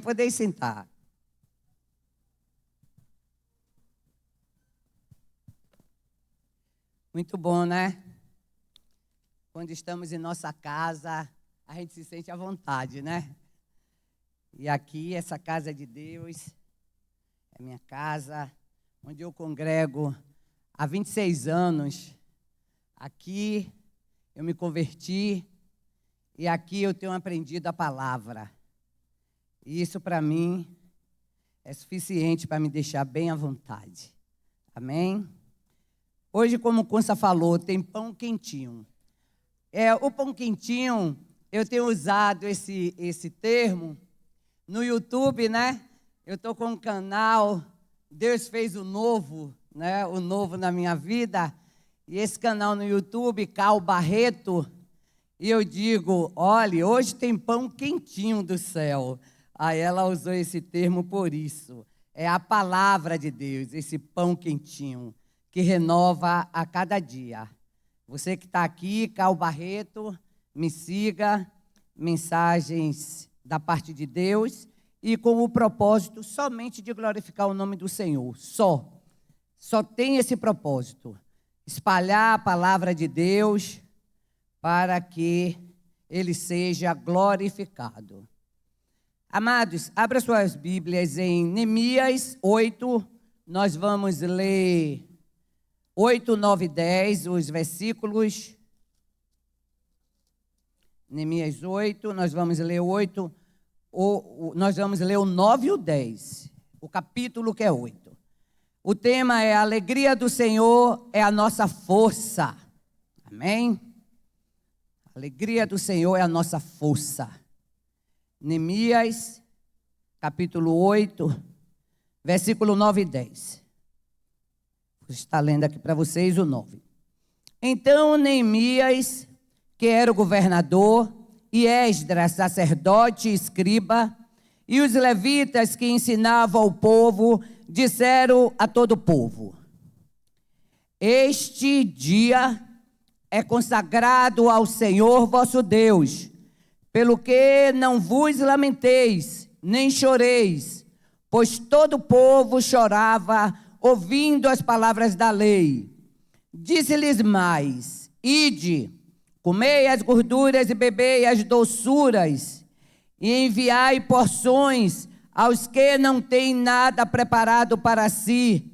Podem sentar. Muito bom, né? Quando estamos em nossa casa, a gente se sente à vontade, né? E aqui, essa casa de Deus, é minha casa, onde eu congrego há 26 anos. Aqui eu me converti e aqui eu tenho aprendido a palavra. E isso, para mim, é suficiente para me deixar bem à vontade. Amém? Hoje, como o Consa falou, tem pão quentinho. O pão quentinho, eu tenho usado esse termo no YouTube, né? Eu estou com um canal, Deus fez o novo, né? O novo na minha vida. E esse canal no YouTube, Cal Barreto, e eu digo, olha, hoje tem pão quentinho do céu. Aí ela usou esse termo por isso. É a palavra de Deus, esse pão quentinho, que renova a cada dia. Você que está aqui, Cal Barreto, me siga, mensagens da parte de Deus, e com o propósito somente de glorificar o nome do Senhor. Só tem esse propósito, espalhar a palavra de Deus para que Ele seja glorificado. Amados, abra suas Bíblias em Neemias 8, nós vamos ler 8, 9 e 10, os versículos. Neemias 8, nós vamos ler 8, nós vamos ler o 9 e o 10, o capítulo que é 8. O tema é: a alegria do Senhor é a nossa força. Amém? A alegria do Senhor é a nossa força. Neemias, capítulo 8, versículo 9 e 10. Vou estar lendo aqui para vocês o 9. Então Neemias, que era o governador, e Esdras, sacerdote e escriba, e os levitas que ensinavam ao povo, disseram a todo o povo: este dia é consagrado ao Senhor vosso Deus, pelo que não vos lamenteis, nem choreis, pois todo o povo chorava, ouvindo as palavras da lei. Disse-lhes mais: ide, comei as gorduras e bebei as doçuras, e enviai porções aos que não têm nada preparado para si.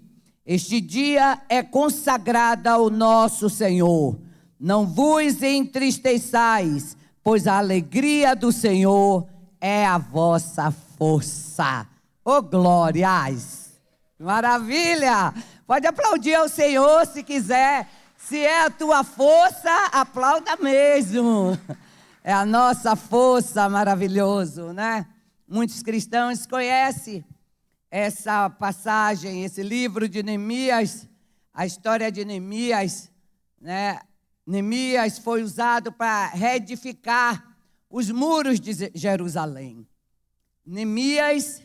Este dia é consagrado ao nosso Senhor. Não vos entristeçais, pois a alegria do Senhor é a vossa força. Ô, glórias! Maravilha! Pode aplaudir ao Senhor se quiser. Se é a tua força, aplauda mesmo. É a nossa força, maravilhoso, né? Muitos cristãos conhecem essa passagem, esse livro de Neemias, a história de Neemias, né? Neemias foi usado para reedificar os muros de Jerusalém. Neemias,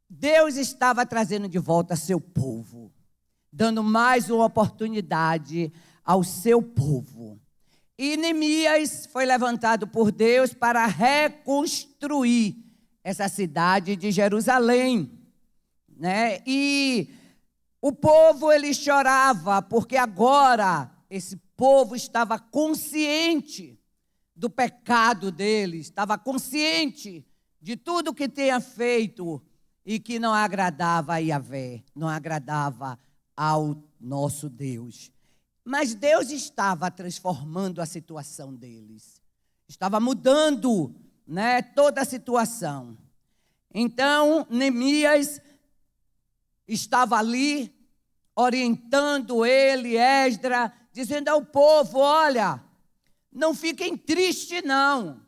Deus estava trazendo de volta seu povo, dando mais uma oportunidade ao seu povo. E Neemias foi levantado por Deus para reconstruir essa cidade de Jerusalém, né? E o povo, ele chorava, porque agora esse povo estava consciente do pecado deles, estava consciente de tudo que tinha feito e que não agradava a Yahvé, não agradava ao nosso Deus. Mas Deus estava transformando a situação deles, estava mudando, né, toda a situação. Então, Neemias estava ali, orientando ele, Esdras, dizendo ao povo: olha, não fiquem tristes não,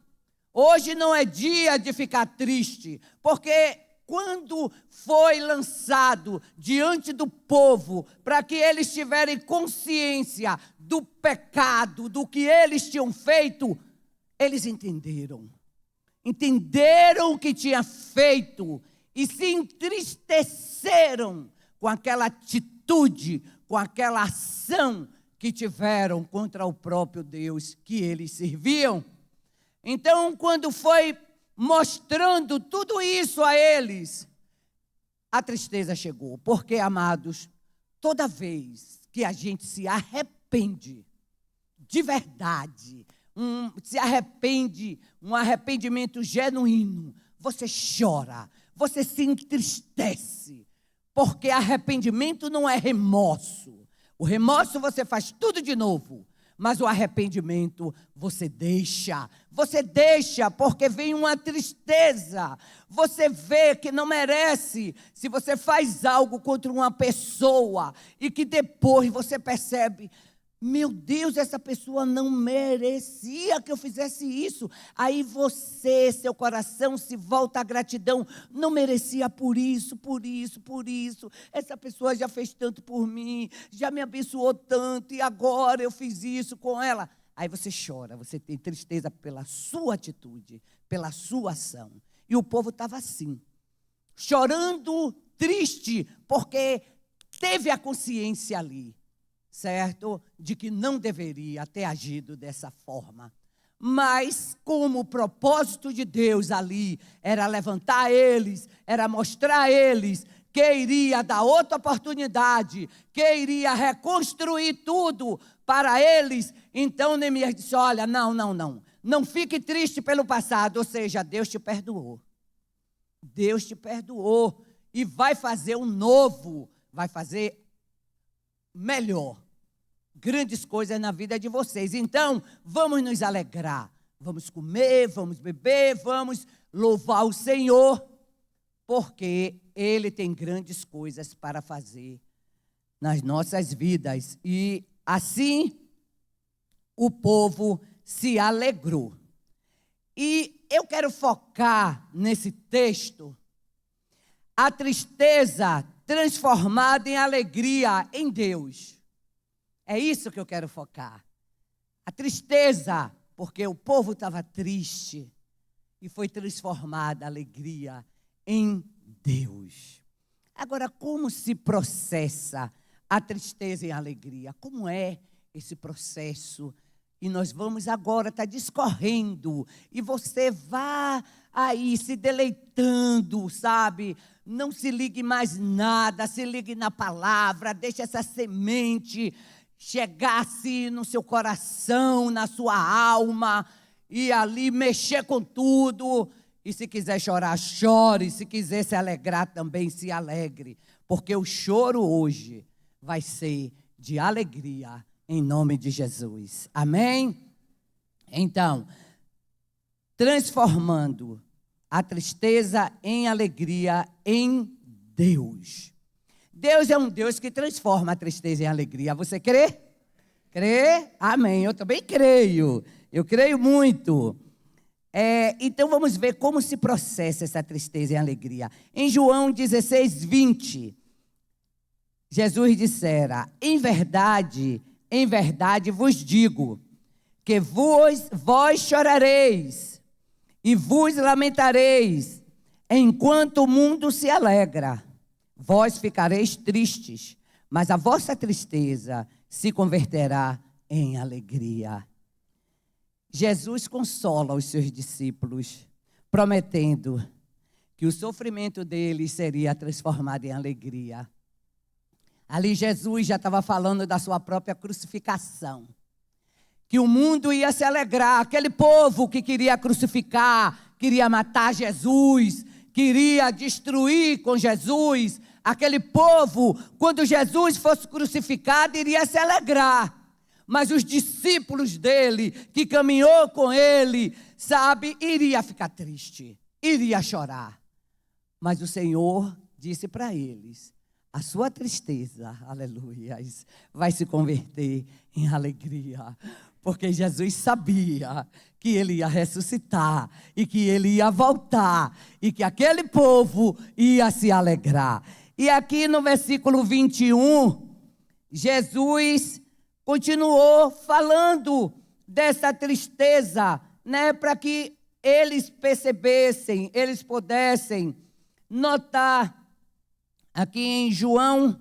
hoje não é dia de ficar triste, porque quando foi lançado diante do povo, para que eles tiverem consciência do pecado, do que eles tinham feito, eles entenderam o que tinha feito, e se entristeceram com aquela atitude, com aquela ação que tiveram contra o próprio Deus que eles serviam. Então, quando foi mostrando tudo isso a eles, a tristeza chegou. Porque, amados, toda vez que a gente se arrepende, de verdade, se arrepende, um arrependimento genuíno, você chora, você se entristece, porque arrependimento não é remorso. O remorso você faz tudo de novo, mas o arrependimento você deixa, porque vem uma tristeza, você vê que não merece, se você faz algo contra uma pessoa, e que depois você percebe, meu Deus, essa pessoa não merecia que eu fizesse isso. Aí você, seu coração se volta à gratidão. Não merecia por isso. Essa pessoa já fez tanto por mim, já me abençoou tanto, e agora eu fiz isso com ela. Aí você chora, você tem tristeza pela sua atitude, pela sua ação. E o povo estava assim, chorando, triste, porque teve a consciência ali, certo? De que não deveria ter agido dessa forma. Mas como o propósito de Deus ali era levantar eles, era mostrar a eles que iria dar outra oportunidade, que iria reconstruir tudo para eles, então Neemias disse, olha, não fique triste pelo passado, ou seja, Deus te perdoou. Deus te perdoou e vai fazer um novo, vai fazer melhor, grandes coisas na vida de vocês. Então, vamos nos alegrar, vamos comer, vamos beber, vamos louvar o Senhor, porque Ele tem grandes coisas para fazer nas nossas vidas. E assim, o povo se alegrou. E eu quero focar nesse texto, a tristeza transformada em alegria em Deus. É isso que eu quero focar. A tristeza, porque o povo estava triste, e foi transformada a alegria em Deus. Agora, como se processa a tristeza em alegria? Como é esse processo? E nós vamos agora estar discorrendo, e você vá aí se deleitando, sabe? Não se ligue mais nada, se ligue na palavra, deixe essa semente chegar assim no seu coração, na sua alma, e ali mexer com tudo. E se quiser chorar, chore, se quiser se alegrar também, se alegre, porque o choro hoje vai ser de alegria, em nome de Jesus. Amém? Então, transformando a tristeza em alegria em Deus. Deus é um Deus que transforma a tristeza em alegria. Você crê? Crê? Amém. Eu também creio. Eu creio muito. Então, vamos ver como se processa essa tristeza em alegria. Em João 16:20, Jesus dissera, em verdade vos digo, que vós chorareis e vos lamentareis, enquanto o mundo se alegra. Vós ficareis tristes, mas a vossa tristeza se converterá em alegria. Jesus consola os seus discípulos, prometendo que o sofrimento deles seria transformado em alegria. Ali Jesus já estava falando da sua própria crucificação, que o mundo ia se alegrar, aquele povo que queria crucificar, queria matar Jesus, queria destruir com Jesus, aquele povo, quando Jesus fosse crucificado, iria se alegrar. Mas os discípulos dele, que caminhou com ele, sabe, iria ficar triste, iria chorar. Mas o Senhor disse para eles, a sua tristeza, aleluia, vai se converter em alegria. Porque Jesus sabia que ele ia ressuscitar e que ele ia voltar e que aquele povo ia se alegrar. E aqui no versículo 21, Jesus continuou falando dessa tristeza, né, para que eles percebessem, eles pudessem notar. Aqui em João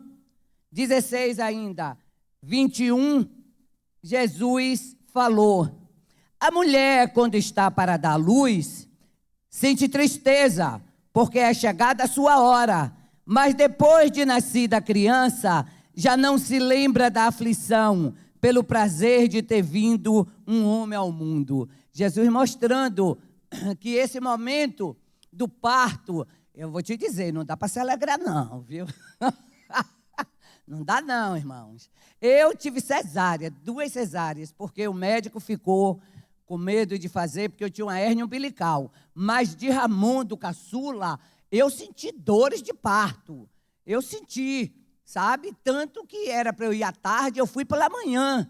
16 ainda, 21, Jesus falou, a mulher quando está para dar luz, Sente tristeza, porque é chegada a sua hora. Mas depois de nascida a criança, já não se lembra da aflição, pelo prazer de ter vindo um homem ao mundo. Jesus mostrando que esse momento do parto, eu vou te dizer, não dá para se alegrar não, viu? Não dá não, irmãos. Eu tive cesárea, 2 cesáreas, porque o médico ficou com medo de fazer, porque eu tinha uma hérnia umbilical. Mas de Ramon, do caçula, eu senti dores de parto. Eu senti, sabe? Tanto que era para eu ir à tarde, eu fui pela manhã.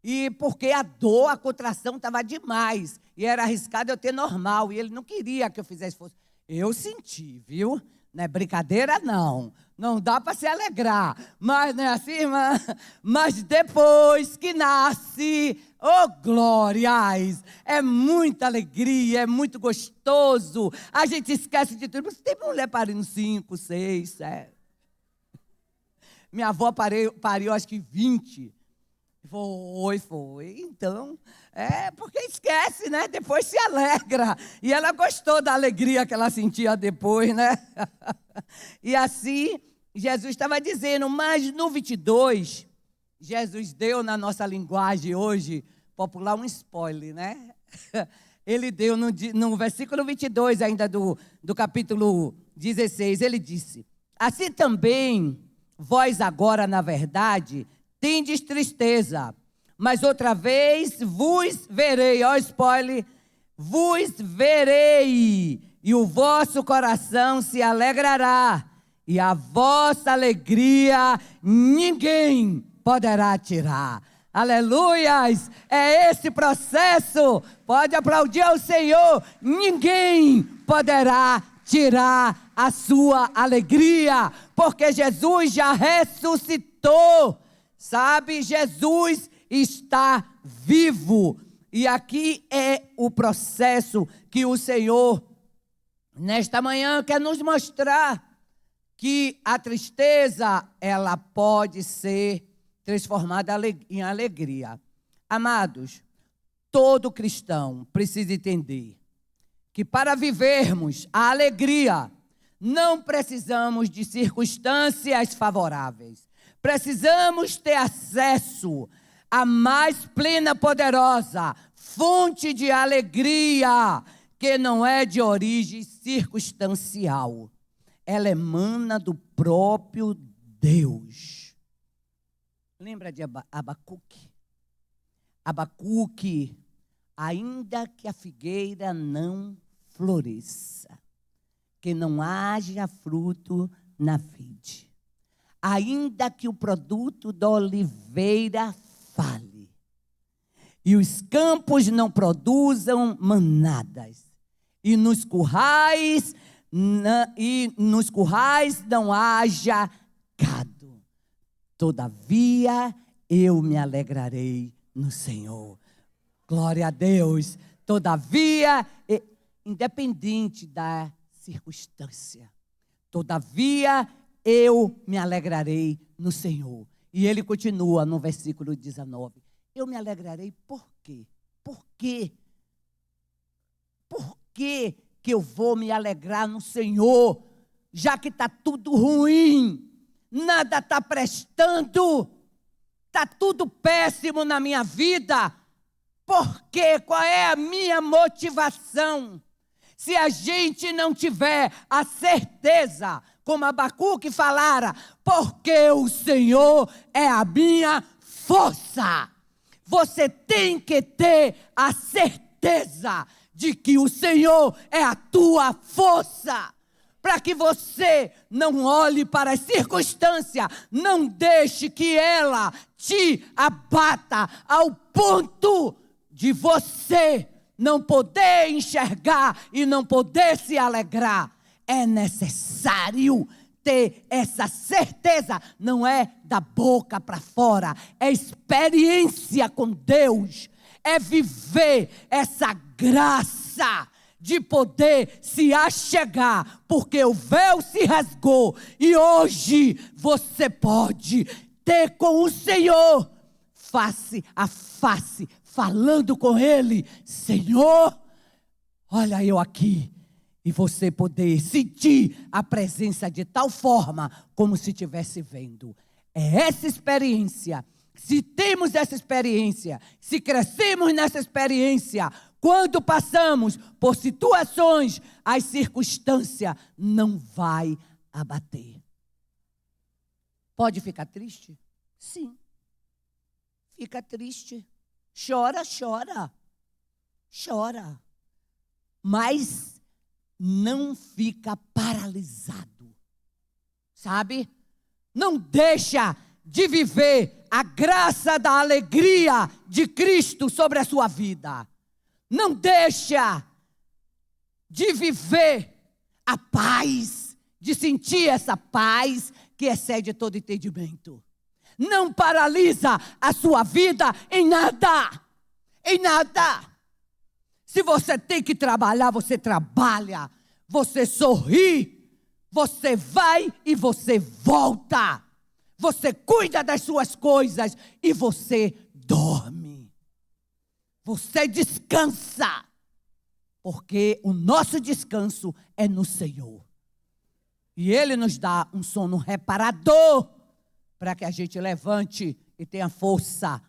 E porque a dor, a contração estava demais. E era arriscado eu ter normal. E ele não queria que eu fizesse força. Eu senti, viu? Não é brincadeira, não. Não dá para se alegrar. Mas não é assim, irmã? Mas depois que nasce, oh glórias! É muita alegria, é muito gostoso. A gente esquece de tudo. Mas tem mulher parindo 5, 6, 7. Minha avó pariu acho que 20. Foi. Então, porque esquece, né? Depois se alegra. E ela gostou da alegria que ela sentia depois, né? E assim, Jesus estava dizendo, mas no 22, Jesus deu na nossa linguagem hoje, popular, um spoiler, né? Ele deu no versículo 22 ainda do capítulo 16, ele disse, assim também, vós agora, na verdade, tendes tristeza, mas outra vez vos verei, ó spoiler, vos verei, e o vosso coração se alegrará, e a vossa alegria ninguém poderá tirar. Aleluias! É esse processo, pode aplaudir ao Senhor, ninguém poderá tirar a sua alegria, porque Jesus já ressuscitou. Sabe, Jesus está vivo. E aqui é o processo que o Senhor, nesta manhã, quer nos mostrar. Que a tristeza, ela pode ser transformada em alegria. Amados, todo cristão precisa entender que para vivermos a alegria, não precisamos de circunstâncias favoráveis. Precisamos ter acesso à mais plena, poderosa fonte de alegria, que não é de origem circunstancial. Ela emana do próprio Deus. Lembra de Abacuque? Abacuque, ainda que a figueira não floresça, que não haja fruto na vide, ainda que o produto da oliveira fale, e os campos não produzam manadas, e nos currais não haja gado, todavia eu me alegrarei no Senhor. Glória a Deus. Todavia, independente da circunstância, todavia eu me alegrarei no Senhor. E ele continua no versículo 19. Eu me alegrarei por quê? Por quê? Por quê que eu vou me alegrar no Senhor? Já que está tudo ruim, nada está prestando, está tudo péssimo na minha vida. Por quê? Qual é a minha motivação? Se a gente não tiver a certeza, como Abacuque falara, porque o Senhor é a minha força. Você tem que ter a certeza de que o Senhor é a tua força. Para que você não olhe para as circunstâncias, não deixe que ela te abata ao ponto de você não poder enxergar e não poder se alegrar. É necessário ter essa certeza, não é da boca para fora, é experiência com Deus, é viver essa graça de poder se achegar, porque o véu se rasgou e hoje você pode ter com o Senhor face a face, falando com Ele. Senhor, Olha eu aqui. E você poder sentir a presença de tal forma como se estivesse vendo. É essa experiência. Se temos essa experiência, se crescemos nessa experiência, quando passamos por situações, as circunstâncias não vai abater. Pode ficar triste? Sim. Fica triste. Chora, chora. Chora. Mas não fica paralisado. Sabe? Não deixa de viver a graça da alegria de Cristo sobre a sua vida. Não deixa de viver a paz, de sentir essa paz que excede todo entendimento. Não paralisa a sua vida em nada. Em nada. Se você tem que trabalhar, você trabalha. Você sorri. Você vai e você volta. Você cuida das suas coisas e você dorme. Você descansa. Porque o nosso descanso é no Senhor. E Ele nos dá um sono reparador para que a gente levante e tenha força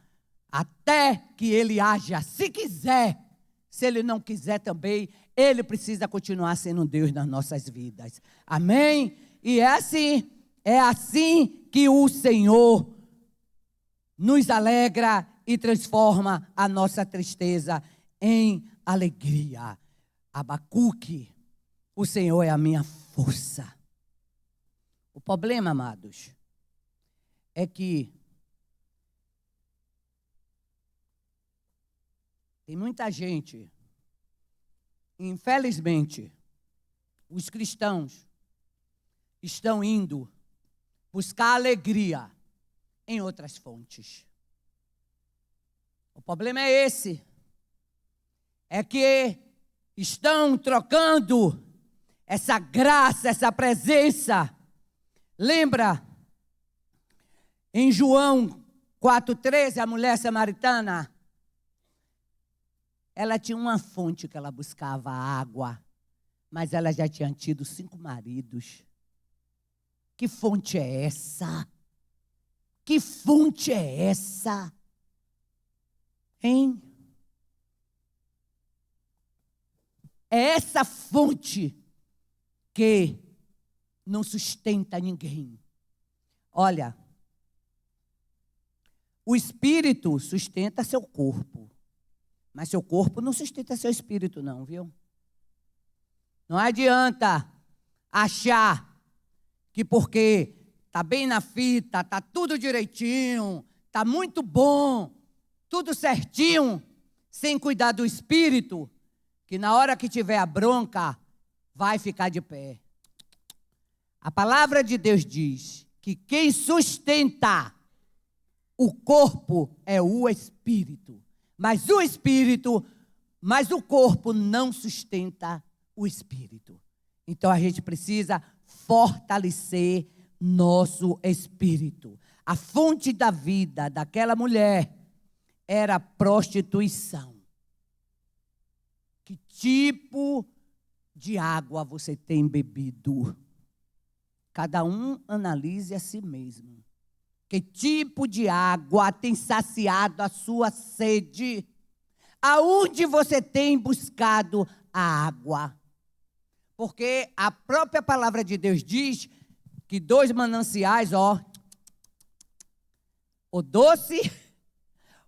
até que Ele haja, se quiser. Se Ele não quiser também, Ele precisa continuar sendo Deus nas nossas vidas. Amém? E é assim que o Senhor nos alegra e transforma a nossa tristeza em alegria. Abacuque, o Senhor é a minha força. O problema, amados, é que tem muita gente, infelizmente, os cristãos estão indo buscar alegria em outras fontes. O problema é esse, é que estão trocando essa graça, essa presença. Lembra, em João 4,13, a mulher samaritana, ela tinha uma fonte que ela buscava água, mas ela já tinha tido 5 maridos. Que fonte é essa? Que fonte é essa? Hein? É essa fonte que não sustenta ninguém. Olha, o espírito sustenta seu corpo. Mas seu corpo não sustenta seu espírito, não, viu? Não adianta achar que porque está bem na fita, está tudo direitinho, está muito bom, tudo certinho, sem cuidar do espírito, que na hora que tiver a bronca, vai ficar de pé. A palavra de Deus diz que quem sustenta o corpo é o espírito. Mas o corpo não sustenta o espírito. Então a gente precisa fortalecer nosso espírito. A fonte da vida daquela mulher era a prostituição. Que tipo de água você tem bebido? Cada um analise a si mesmo. Que tipo de água tem saciado a sua sede? Aonde você tem buscado a água? Porque a própria palavra de Deus diz que 2 mananciais, ou doce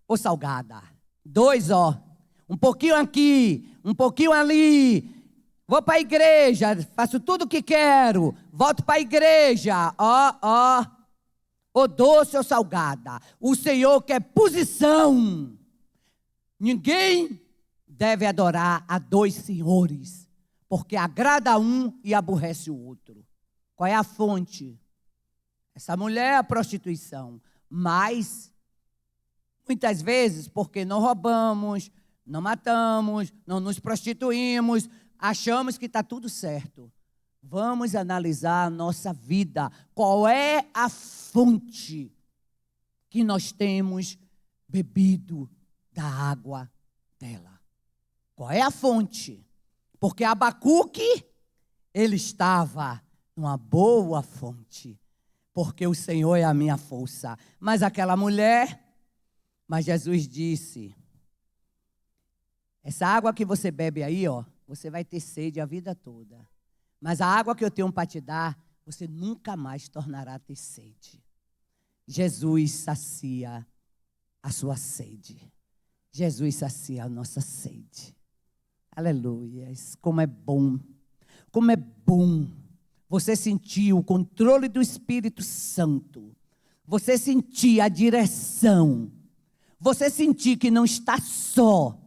ou salgada. 2, um pouquinho aqui, um pouquinho ali. Vou para a igreja, faço tudo o que quero. Volto para a igreja, ou doce ou salgada. O Senhor quer posição. Ninguém deve adorar a 2 senhores, porque agrada um e aborrece o outro. Qual é a fonte? Essa mulher é a prostituição. Mas, muitas vezes, porque não roubamos, não matamos, não nos prostituímos, achamos que está tudo certo. Vamos analisar a nossa vida. Qual é a fonte que nós temos bebido da água dela? Qual é a fonte? Porque Abacuque, ele estava numa boa fonte. Porque o Senhor é a minha força. Mas aquela mulher, mas Jesus disse, essa água que você bebe aí, ó, você vai ter sede a vida toda. Mas a água que eu tenho para te dar, você nunca mais tornará a ter sede. Jesus sacia a sua sede. Jesus sacia a nossa sede. Aleluia. Como é bom. Como é bom você sentir o controle do Espírito Santo. Você sentir a direção. Você sentir que não está só.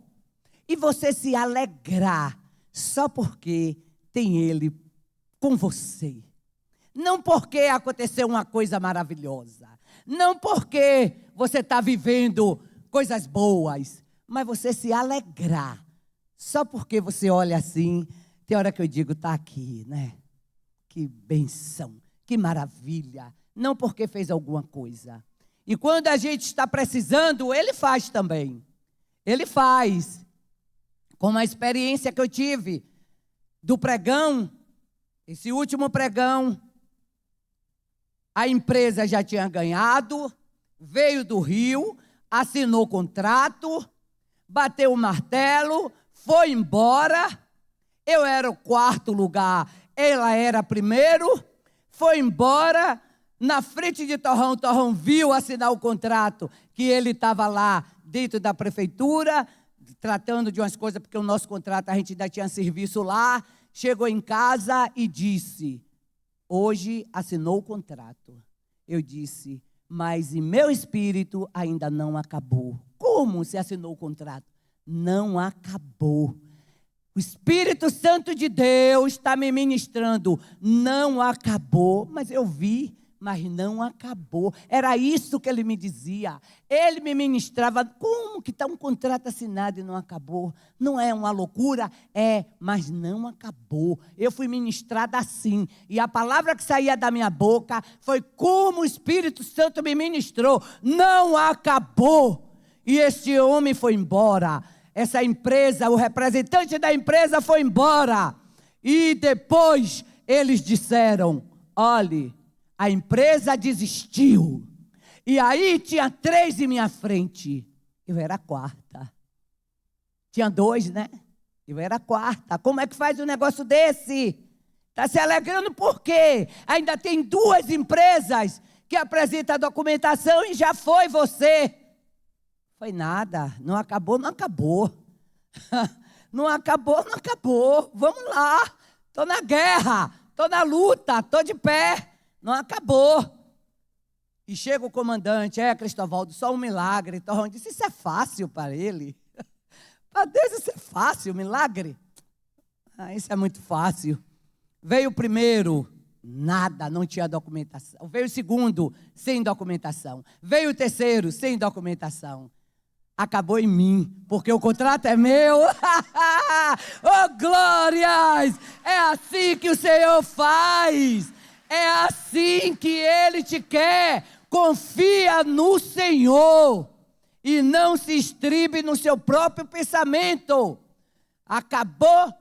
E você se alegrar só porque tem Ele com você. Não porque aconteceu uma coisa maravilhosa. Não porque você está vivendo coisas boas. Mas você se alegrar. Só porque você olha assim. Tem hora que eu digo, está aqui, né? Que benção, que maravilha. Não porque fez alguma coisa. E quando a gente está precisando, Ele faz também. Ele faz. Como a experiência que eu tive do pregão, esse último pregão, a empresa já tinha ganhado, veio do Rio, assinou contrato, bateu o martelo, foi embora. Eu era o quarto lugar, ela era primeiro, foi embora. Na frente de Torrão, o Torrão viu assinar o contrato, que ele estava lá dentro da prefeitura, tratando de umas coisas, porque o nosso contrato, a gente ainda tinha serviço lá. Chegou em casa e disse, hoje assinou o contrato. Eu disse, mas em meu espírito ainda não acabou. Como se assinou o contrato? Não acabou. O Espírito Santo de Deus está me ministrando. Não acabou, mas eu vi, mas não acabou. Era isso que ele me dizia. Ele me ministrava. Como que está um contrato assinado e não acabou? Não é uma loucura? É, mas não acabou. Eu fui ministrada assim. E a palavra que saía da minha boca foi como o Espírito Santo me ministrou. Não acabou. E este homem foi embora. Essa empresa, o representante da empresa foi embora. E depois eles disseram, olhe, a empresa desistiu. E aí tinha 3 em minha frente. Eu era a quarta. Tinha 2, né? Eu era a quarta. Como é que faz um negócio desse? Está se alegrando por quê? Ainda tem 2 empresas que apresentam a documentação e já foi você. Foi nada, não acabou, não acabou. Não acabou, não acabou. Vamos lá, estou na guerra, estou na luta, estou de pé. Não acabou. E chega o comandante, Cristóvaldo, só um milagre. Torrão disse, isso é fácil para ele. Para Deus isso é fácil, milagre. Isso é muito fácil. Veio o primeiro, nada, não tinha documentação. Veio o segundo, sem documentação. Veio o terceiro, sem documentação. Acabou em mim, porque o contrato é meu. Oh, glórias! É assim que o Senhor faz. É assim que Ele te quer. Confia no Senhor. E não se estribe no seu próprio pensamento. Acabou?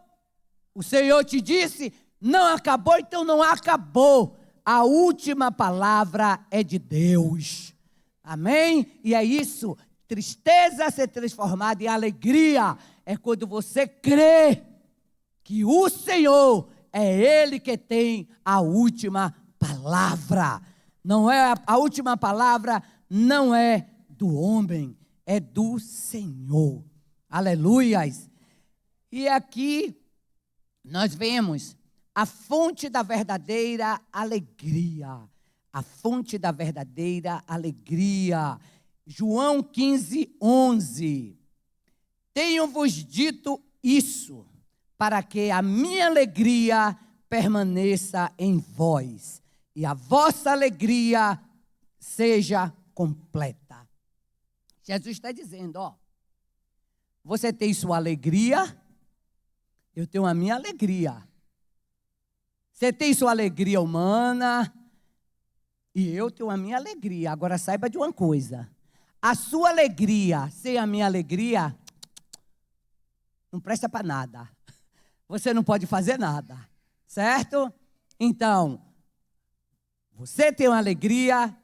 O Senhor te disse, não acabou, então não acabou. A última palavra é de Deus. Amém? E é isso. Tristeza ser transformada em alegria é quando você crê que o Senhor é Ele que tem a última palavra. Não é a última palavra, não é do homem, é do Senhor. Aleluias. E aqui nós vemos a fonte da verdadeira alegria. A fonte da verdadeira alegria. João 15, 11. Tenho-vos dito isso, para que a minha alegria permaneça em vós, e a vossa alegria seja completa. Jesus está dizendo, você tem sua alegria, eu tenho a minha alegria. Você tem sua alegria humana, e eu tenho a minha alegria. Agora saiba de uma coisa. A sua alegria sem a minha alegria não presta para nada. você não pode fazer nada, certo? Então, você tem uma alegria,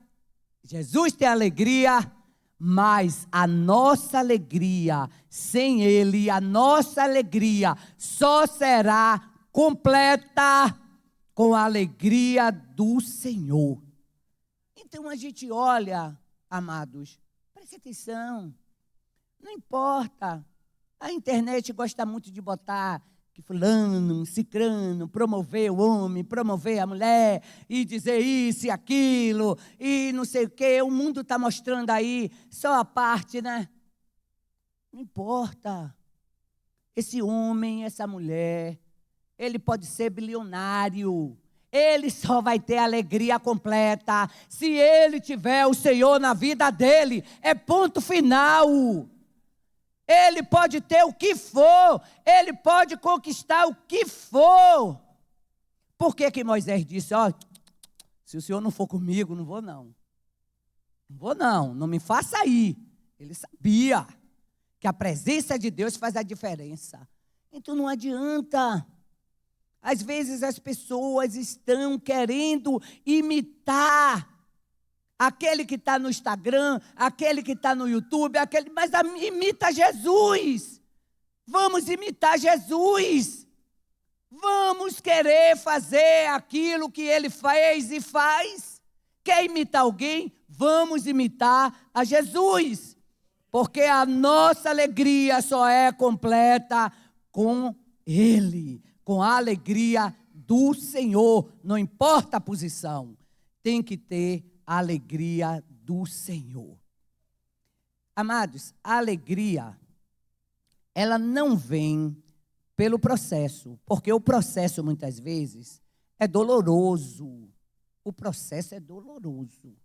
Jesus tem alegria, mas a nossa alegria, sem Ele, a nossa alegria só será completa com a alegria do Senhor. Então a gente olha, amados, preste atenção, não importa, a internet gosta muito de botar que fulano, cicrano, promover o homem, promover a mulher, e dizer isso e aquilo, e não sei o quê, o mundo está mostrando aí só a parte, né? Não importa, esse homem, essa mulher, ele pode ser bilionário, ele só vai ter alegria completa se ele tiver o Senhor na vida dele. É ponto final. Ele pode ter o que for, ele pode conquistar o que for. Por que que Moisés disse, ó, se o Senhor não for comigo, não vou não. Não vou não me faça ir. Ele sabia que a presença de Deus faz a diferença. Então não adianta. Às vezes as pessoas estão querendo imitar aquele que está no Instagram, aquele que está no YouTube, mas imita Jesus. Vamos imitar Jesus. Vamos querer fazer aquilo que ele fez e faz. Quer imitar alguém? Vamos imitar a Jesus. Porque a nossa alegria só é completa com Ele. Com a alegria do Senhor, não importa a posição, tem que ter a alegria do Senhor. Amados, a alegria, ela não vem pelo processo, porque o processo muitas vezes é doloroso. O processo é doloroso.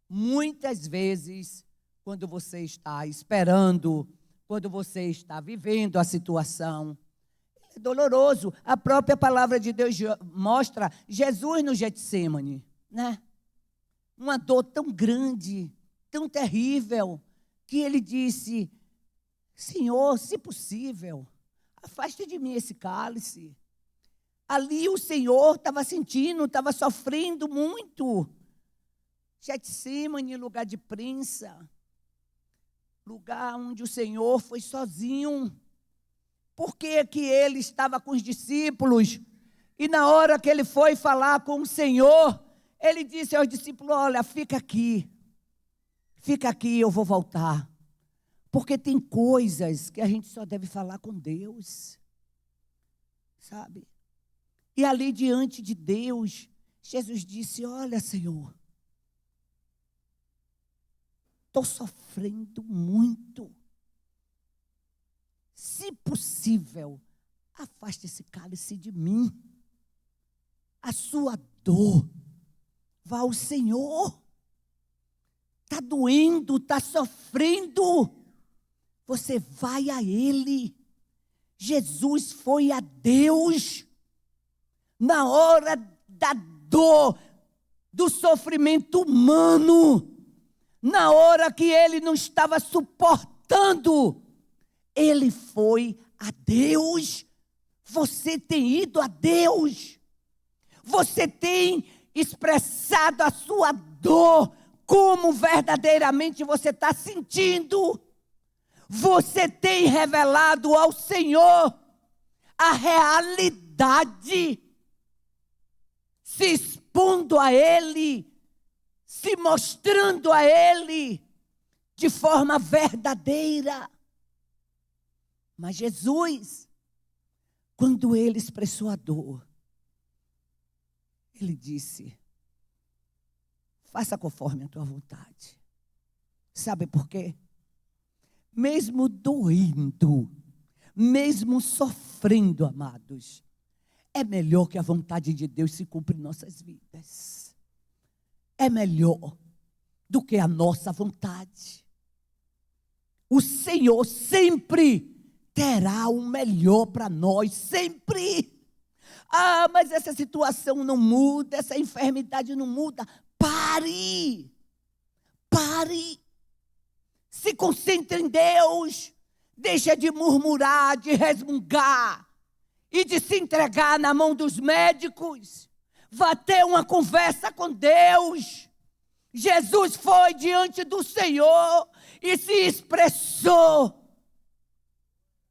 Muitas vezes, quando você está esperando, quando você está vivendo a situação, é doloroso. A própria palavra de Deus mostra Jesus no Getsemane, né? Uma dor tão grande, tão terrível, que ele disse, Senhor, se possível, afaste de mim esse cálice. Ali o Senhor estava sentindo, estava sofrendo muito. Getsemane, lugar de prensa, lugar onde o Senhor foi sozinho. Por que que ele estava com os discípulos? E na hora que ele foi falar com o Senhor, ele disse aos discípulos, olha, fica aqui, eu vou voltar. Porque tem coisas que a gente só deve falar com Deus, sabe? E ali diante de Deus, Jesus disse, olha, Senhor, estou sofrendo muito. Se possível, afaste esse cálice de mim. A sua dor, vá ao Senhor. Está doendo, está sofrendo. Você vai a Ele. Jesus foi a Deus. Na hora da dor, do sofrimento humano, na hora que Ele não estava suportando, Ele foi a Deus. Você tem ido a Deus. Você tem expressado a sua dor, como verdadeiramente você está sentindo. Você tem revelado ao Senhor a realidade, se expondo a Ele, se mostrando a Ele de forma verdadeira. Mas Jesus, quando Ele expressou a dor, Ele disse, faça conforme a tua vontade. Sabe por quê? Mesmo doendo, mesmo sofrendo, amados, é melhor que a vontade de Deus se cumpra em nossas vidas. É melhor do que a nossa vontade. O Senhor sempre terá o melhor para nós, sempre. Ah, mas essa situação não muda, essa enfermidade não muda. Pare. Se concentre em Deus. Deixa de murmurar, de resmungar. e de se entregar na mão dos médicos. Vá ter uma conversa com Deus. Jesus foi diante do Senhor e se expressou.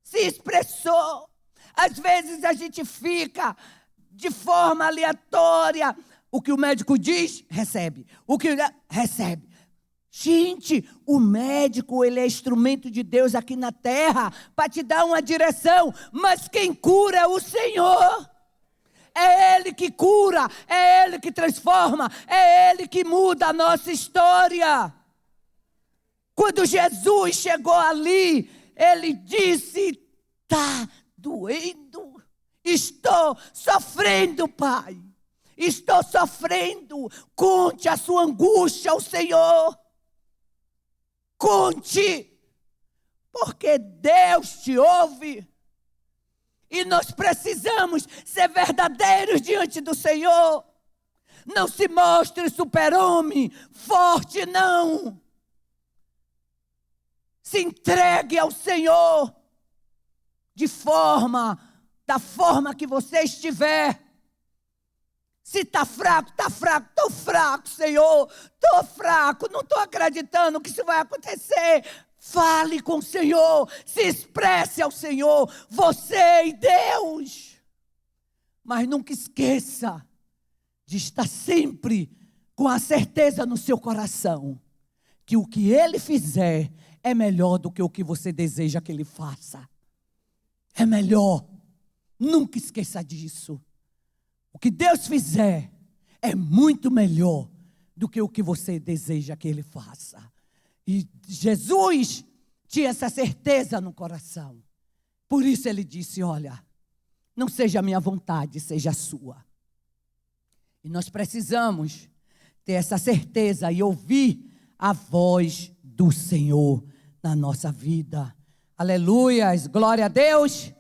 Se expressou. Às vezes a gente fica de forma aleatória. O que o médico diz, recebe. O que recebe. Gente, o médico, ele é instrumento de Deus aqui na terra para te dar uma direção, mas quem cura é o Senhor. É Ele que cura, é Ele que transforma, é Ele que muda a nossa história. Quando Jesus chegou ali, Ele disse: está doendo, estou sofrendo, Pai. Estou sofrendo. Conte a sua angústia ao Senhor. Conte, porque Deus te ouve. E nós precisamos ser verdadeiros diante do Senhor. Não se mostre super-homem, forte, não. Se entregue ao Senhor da forma que você estiver. Se está fraco, estou fraco, Senhor, estou fraco, não estou acreditando que isso vai acontecer. Fale com o Senhor, se expresse ao Senhor, você e Deus. Mas nunca esqueça de estar sempre com a certeza no seu coração que o que Ele fizer é melhor do que o que você deseja que Ele faça. É melhor, nunca esqueça disso. O que Deus fizer é muito melhor do que o que você deseja que Ele faça. E Jesus tinha essa certeza no coração. Por isso Ele disse: olha, não seja a minha vontade, seja a sua. E nós precisamos ter essa certeza e ouvir a voz do Senhor na nossa vida. Aleluias, glória a Deus.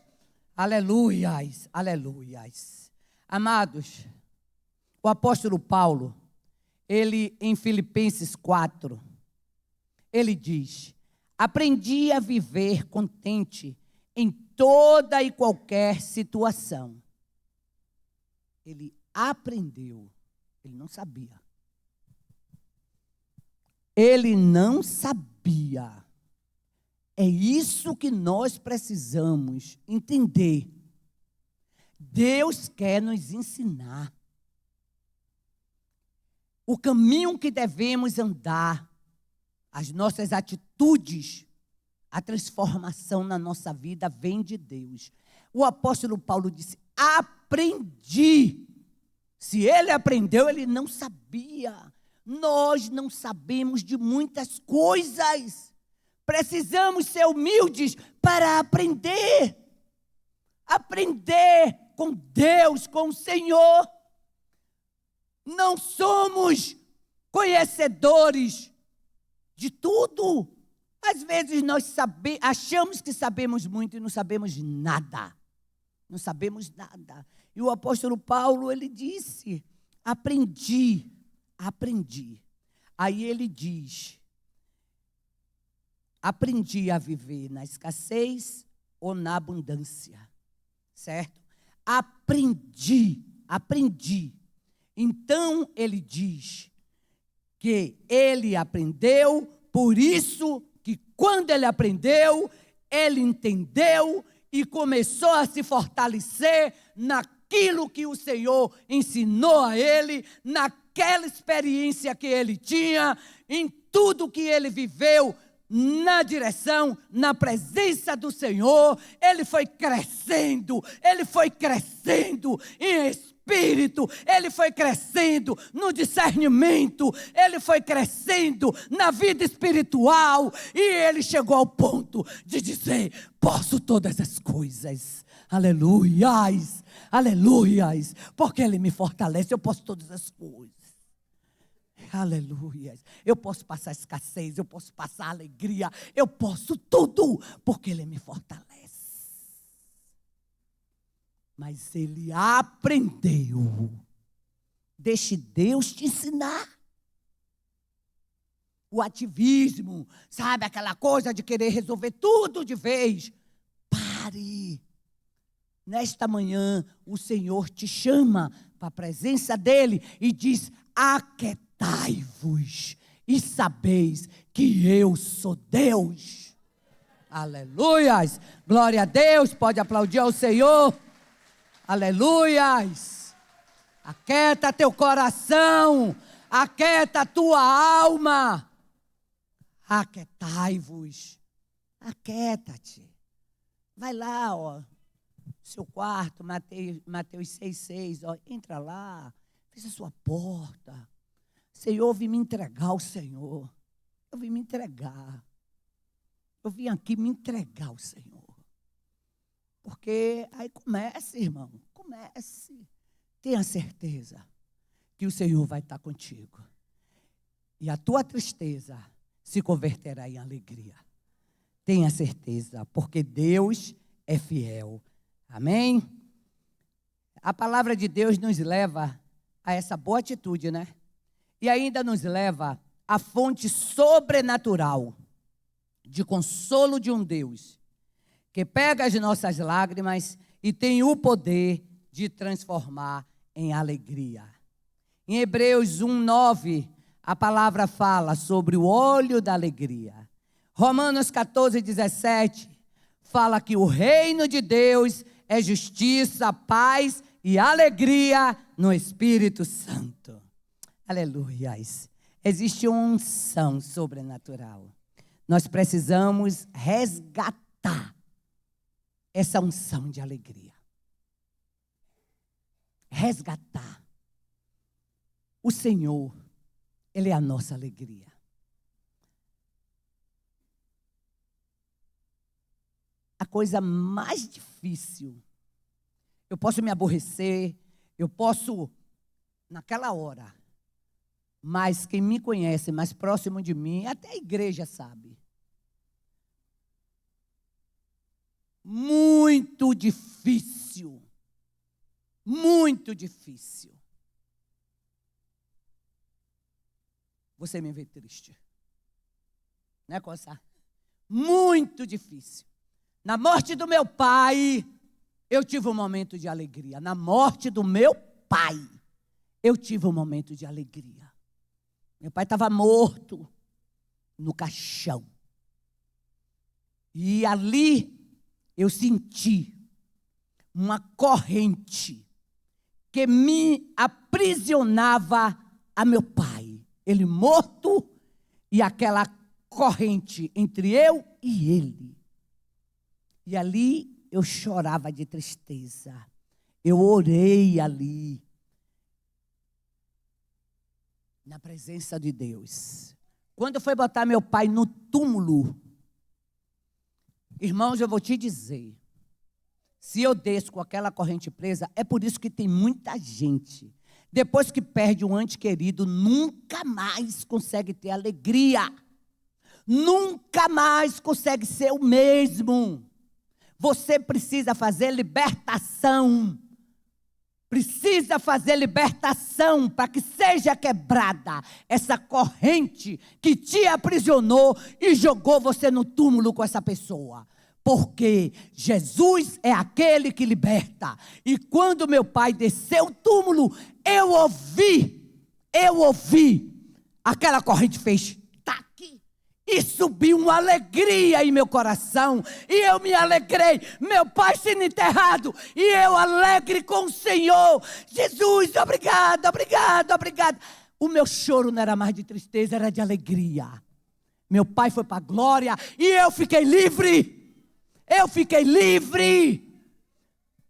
Aleluias, aleluias. Amados, o apóstolo Paulo, ele em Filipenses 4, ele diz: aprendi a viver contente em toda e qualquer situação. Ele aprendeu, ele não sabia. Ele não sabia. É isso que nós precisamos entender. Deus quer nos ensinar o caminho que devemos andar, as nossas atitudes, a transformação na nossa vida vem de Deus. O apóstolo Paulo disse: aprendi. Se ele aprendeu, ele não sabia. Nós não sabemos de muitas coisas. Precisamos ser humildes para aprender. Aprender com Deus, com o Senhor. Não somos conhecedores de tudo. Às vezes nós achamos que sabemos muito e não sabemos nada. Não sabemos nada. E o apóstolo Paulo, ele disse: aprendi. Aí ele diz: aprendi a viver na escassez ou na abundância. Certo? Aprendi. Então, ele diz que ele aprendeu, por isso que quando ele aprendeu, ele entendeu e começou a se fortalecer naquilo que o Senhor ensinou a ele, naquela experiência que ele tinha, em tudo que ele viveu, na direção, na presença do Senhor. Ele foi crescendo em espírito, ele foi crescendo no discernimento, ele foi crescendo na vida espiritual, e ele chegou ao ponto de dizer: posso todas as coisas, aleluias, porque ele me fortalece, eu posso todas as coisas. Aleluia. Eu posso passar escassez, eu posso passar alegria, eu posso tudo, porque Ele me fortalece. Mas ele aprendeu. Deixe Deus te ensinar. O ativismo, sabe, aquela coisa de querer resolver tudo de vez. Pare. Nesta manhã, o Senhor te chama para a presença dEle e diz: aquietai-vos e sabeis que eu sou Deus. Aleluias! Glória a Deus, pode aplaudir ao Senhor. Aleluias! Aquieta teu coração, aquieta a tua alma. Aquietai-vos, aquieta-te. Vai lá, ó. Seu quarto, Mateus 6,6, ó, entra lá, fecha a sua porta. Senhor, eu vim me entregar ao Senhor. Eu vim me entregar. Eu vim aqui me entregar ao Senhor. Porque aí comece, irmão, comece. Tenha certeza que o Senhor vai estar contigo. E a tua tristeza se converterá em alegria. Tenha certeza, porque Deus é fiel. Amém? A palavra de Deus nos leva a essa boa atitude, né? E ainda nos leva à fonte sobrenatural de consolo de um Deus que pega as nossas lágrimas e tem o poder de transformar em alegria. Em Hebreus 1:9, a palavra fala sobre o óleo da alegria. Romanos 14:17 fala que o reino de Deus é justiça, paz e alegria no Espírito Santo. Aleluias. Existe uma unção sobrenatural. Nós precisamos resgatar essa unção de alegria. Resgatar. O Senhor, Ele é a nossa alegria. A coisa mais difícil, eu posso me aborrecer, eu posso, naquela hora, mas quem me conhece mais próximo de mim, até a igreja sabe. Muito difícil. Muito difícil. Você me vê triste. Né, Coça? Muito difícil. Na morte do meu pai, eu tive um momento de alegria. Na morte do meu pai, eu tive um momento de alegria. Meu pai estava morto no caixão. E ali eu senti uma corrente que me aprisionava a meu pai. Ele morto e aquela corrente entre eu e ele. E ali eu chorava de tristeza. Eu orei ali, na presença de Deus. Quando foi botar meu pai no túmulo, irmãos, eu vou te dizer, se eu desço com aquela corrente presa, é por isso que tem muita gente, depois que perde um ente querido, nunca mais consegue ter alegria. Nunca mais consegue ser o mesmo. Você precisa fazer libertação. Precisa fazer libertação para que seja quebrada essa corrente que te aprisionou e jogou você no túmulo com essa pessoa. Porque Jesus é aquele que liberta. E quando meu pai desceu o túmulo, eu ouvi, aquela corrente fez taque. E subiu uma alegria em meu coração. E eu me alegrei. Meu pai sendo enterrado. E eu alegre com o Senhor. Jesus, obrigado, obrigado, obrigado. O meu choro não era mais de tristeza, era de alegria. Meu pai foi para a glória. E eu fiquei livre. Eu fiquei livre.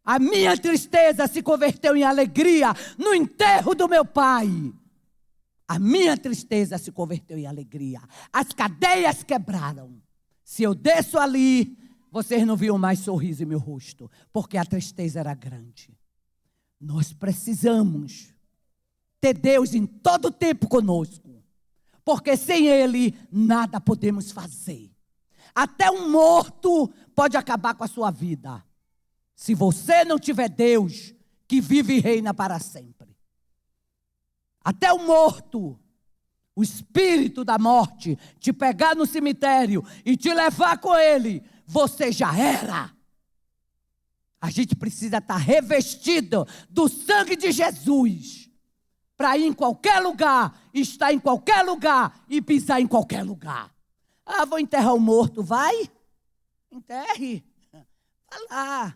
A minha tristeza se converteu em alegria no enterro do meu pai. A minha tristeza se converteu em alegria. As cadeias quebraram. Se eu desço ali, vocês não viam mais sorriso em meu rosto, porque a tristeza era grande. Nós precisamos ter Deus em todo tempo conosco, porque sem Ele nada podemos fazer. Até um morto pode acabar com a sua vida. Se você não tiver Deus que vive e reina para sempre. Até o morto, o espírito da morte, te pegar no cemitério e te levar com ele, você já era. A gente precisa estar revestido do sangue de Jesus para ir em qualquer lugar, estar em qualquer lugar e pisar em qualquer lugar. Ah, vou enterrar o morto. Vai, enterre. Vai lá.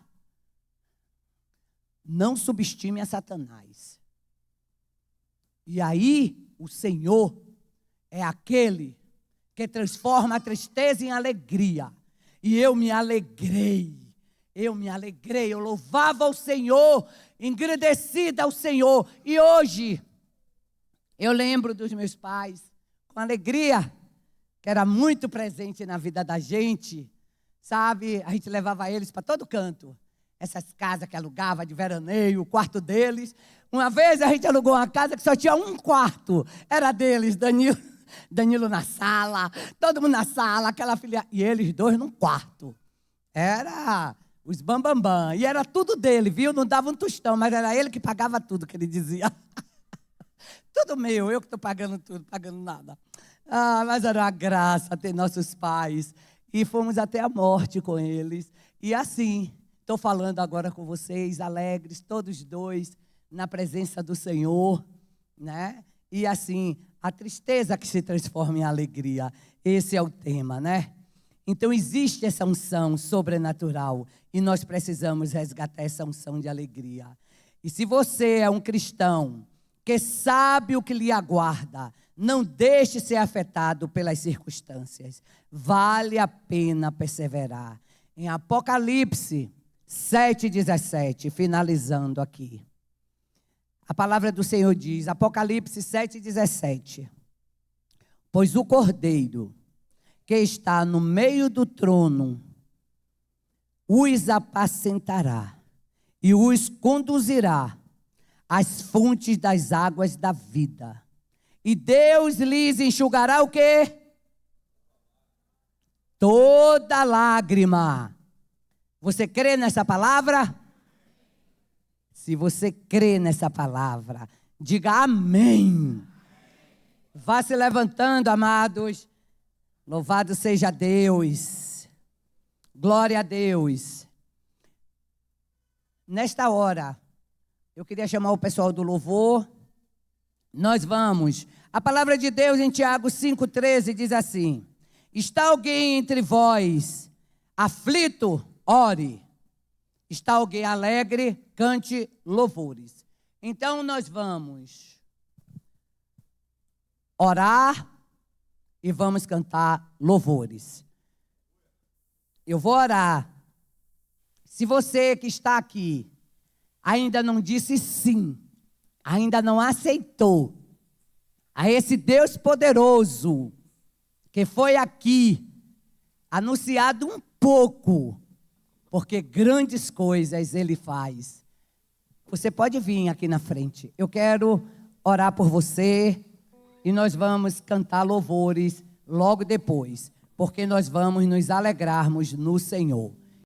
Não subestime a Satanás. E aí, o Senhor é aquele que transforma a tristeza em alegria. E eu me alegrei, eu louvava o Senhor, engrandecida ao Senhor. E hoje, eu lembro dos meus pais, com alegria, que era muito presente na vida da gente, sabe? A gente levava eles para todo canto. Essas casas que alugava de veraneio, o quarto deles. Uma vez a gente alugou uma casa que só tinha um quarto, era deles, Danilo na sala, todo mundo na sala, aquela filha, e eles dois num quarto. Era os bambambam, e era tudo dele, viu? Não dava um tostão, mas era ele que pagava tudo, que ele dizia. Tudo meu, eu que estou pagando tudo, pagando nada. Ah, mas era uma graça ter nossos pais, e fomos até a morte com eles. E assim, estou falando agora com vocês, alegres, todos dois, na presença do Senhor, né? E assim, a tristeza que se transforma em alegria. Esse é o tema, né? Então, existe essa unção sobrenatural e nós precisamos resgatar essa unção de alegria. E se você é um cristão que sabe o que lhe aguarda, não deixe ser afetado pelas circunstâncias. Vale a pena perseverar. Em Apocalipse 7:17, finalizando aqui. A palavra do Senhor diz, Apocalipse 7:17. Pois o Cordeiro que está no meio do trono os apacentará e os conduzirá às fontes das águas da vida. E Deus lhes enxugará o quê? Toda lágrima. Você crê nessa palavra? Se você crê nessa palavra, diga amém. Vá se levantando, amados. Louvado seja Deus. Glória a Deus. Nesta hora, eu queria chamar o pessoal do louvor. Nós vamos. A palavra de Deus em Tiago 5:13 diz assim: está alguém entre vós aflito? Ore. Está alguém alegre? Cante louvores. Então nós vamos orar e vamos cantar louvores. Eu vou orar. Se você que está aqui ainda não disse sim, ainda não aceitou a esse Deus poderoso que foi aqui anunciado um pouco, porque grandes coisas Ele faz. Você pode vir aqui na frente. Eu quero orar por você e nós vamos cantar louvores logo depois, porque nós vamos nos alegrarmos no Senhor.